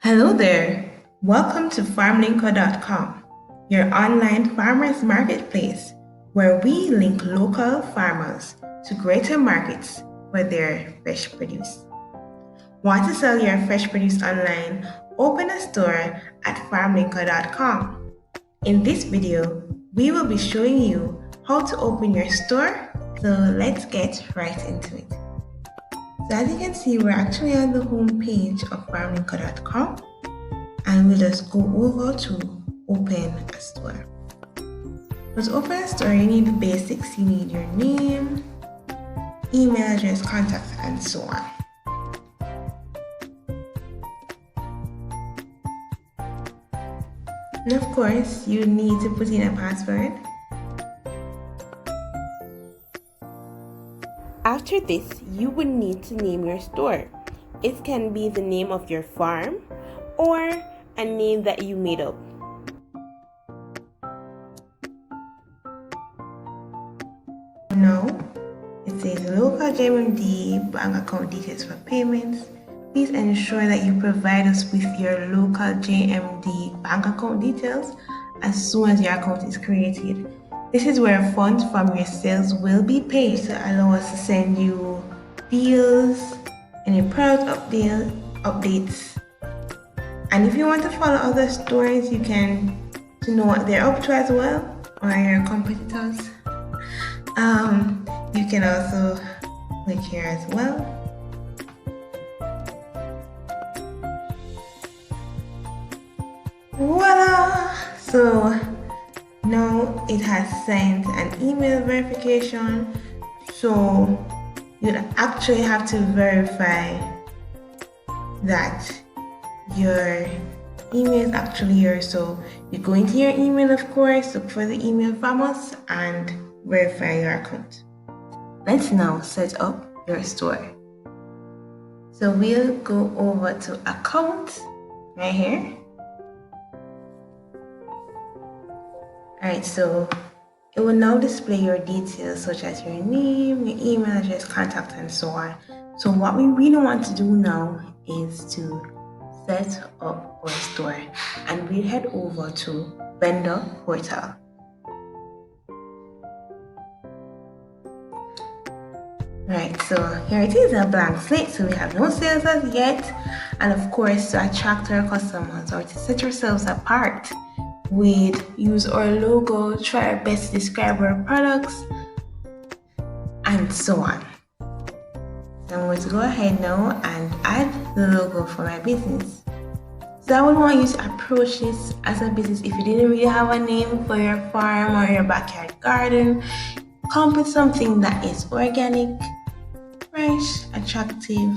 Hello there. Welcome to FarmLinkr.com, your online farmers marketplace where we link local farmers to greater markets for their fresh produce. Want to sell your fresh produce online? Open a store at FarmLinkr.com. In this video, we will be showing you how to open your store, so let's get right into it. So as you can see, we're actually on the home page of FarmLinkr.com, and we'll just go over to open a store. To open a store, you need the basics. You need your name, email address, contact, and so on. And of course, you need to put in a password. After this, you would need to name your store. It can be the name of your farm or a name that you made up. Now, it says local JMD bank account details for payments. Please ensure that you provide us with your local JMD bank account details as soon as your account is created. This is where funds from your sales will be paid to allow us to send you deals, any product updates. And if you want to follow other stores, you can to know what they're up to as well, or your competitors. You can also click here as well. Voila! So now it has sent an email verification. So you'd actually have to verify that your email is actually yours. So you go into your email, of course, look for the email from us and verify your account. Let's now set up your store. So we'll go over to account right here. Alright, so it will now display your details such as your name, your email address, contact, and so on. So what we really want to do now is to set up our store, and we'll head over to vendor portal. Right, so here it is, a blank slate, so we have no sales as yet. And of course, to attract our customers or to set ourselves apart, we'd use our logo, try our best to describe our products, and so on. So I'm going to go ahead now and add the logo for my business. So I would want you to approach this as a business. If you didn't really have a name for your farm or your backyard garden, come up with something that is organic, fresh, attractive.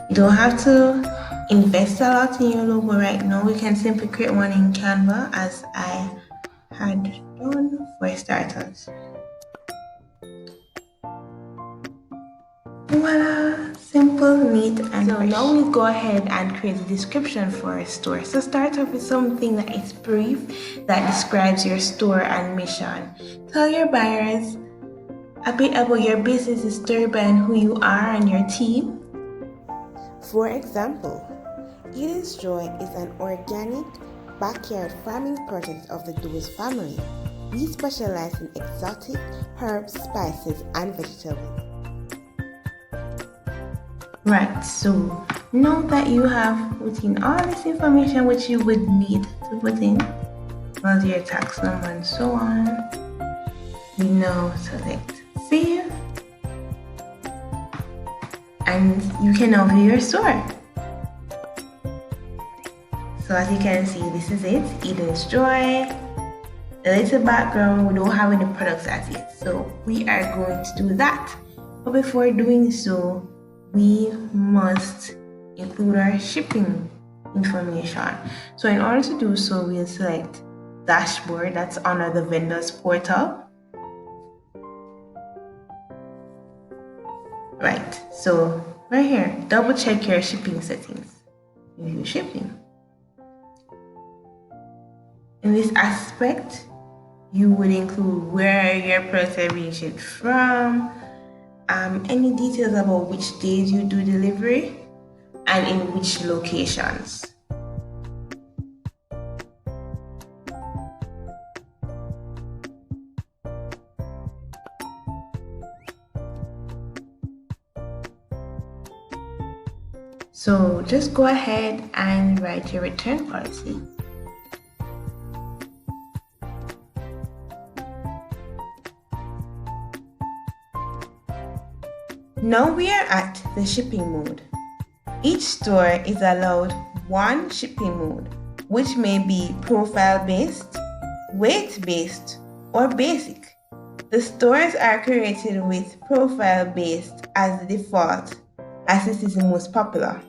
You don't have to invest a lot in your logo right now. We can simply create one in Canva, as I had done for starters. Voila! Simple, neat, and so fresh. Now we go ahead and create a description for our store. So start off with something that is brief, that describes your store and mission. Tell your buyers a bit about your business's story and who you are and your team. For example, Eden's Joy is an organic backyard farming project of the Doe's family. We specialize in exotic herbs, spices, and vegetables. Right, so now that you have put in all this information which you would need to put in, plus your tax number and so on, we now select save, and you can now view your store. So as you can see, this is it, Eden's Joy. A little background, we don't have any products as yet, so we are going to do that. But before doing so, we must include our shipping information. So in order to do so, we'll select dashboard, that's under the vendor's portal. Right, so right here, double check your shipping settings. Review shipping. In this aspect, you would include where your products are being shipped from, any details about which days you do delivery, and in which locations. So just go ahead and write your return policy. Now we are at the shipping mode. Each store is allowed one shipping mode, which may be profile-based, weight-based, or basic. The stores are created with profile-based as the default, as this is the most popular.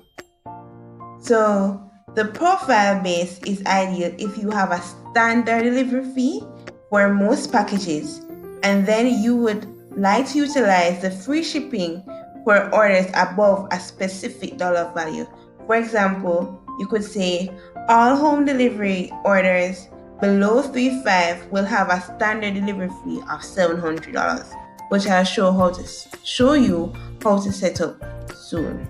So the profile-based is ideal if you have a standard delivery fee for most packages, and then you would like to utilize the free shipping for orders above a specific dollar value. For example, you could say all home delivery orders below $35 will have a standard delivery fee of $700, which I'll show you how to set up soon.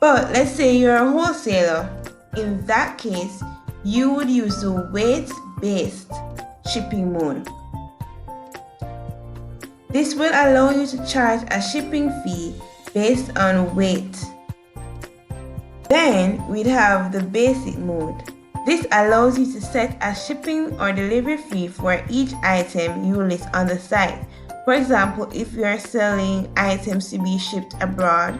But let's say you're a wholesaler. In that case, you would use the weight-based shipping mode. This will allow you to charge a shipping fee based on weight. Then we'd have the basic mode. This allows you to set a shipping or delivery fee for each item you list on the site. For example, if you are selling items to be shipped abroad,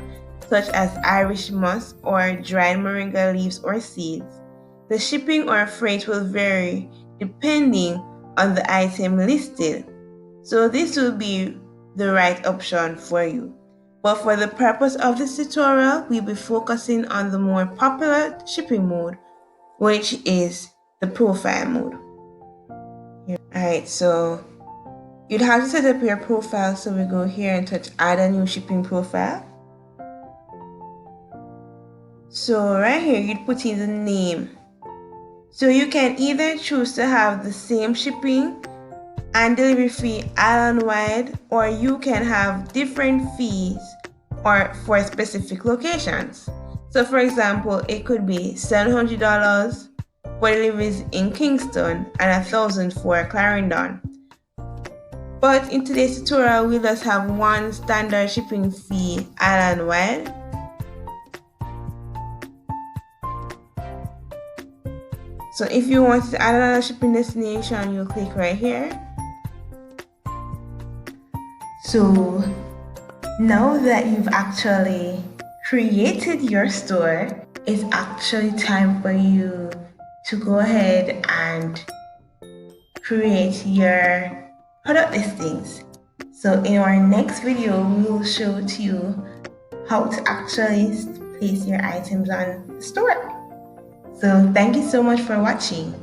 such as Irish moss or dried moringa leaves or seeds, the shipping or freight will vary depending on the item listed. So this will be the right option for you. But for the purpose of this tutorial, we'll be focusing on the more popular shipping mode, which is the profile mode. Alright, so you'd have to set up your profile. So we go here and touch add a new shipping profile. So right here, you'd put in the name. So you can either choose to have the same shipping and delivery fee island-wide, or you can have different fees or for specific locations. So for example, it could be $700 for deliveries in Kingston and $1,000 for Clarendon. But in today's tutorial, we'll just have one standard shipping fee island-wide. So if you want to add another shipping destination, you'll click right here. So now that you've actually created your store, it's actually time for you to go ahead and create your product listings. So in our next video, we will show to you how to actually place your items on the store. So thank you so much for watching.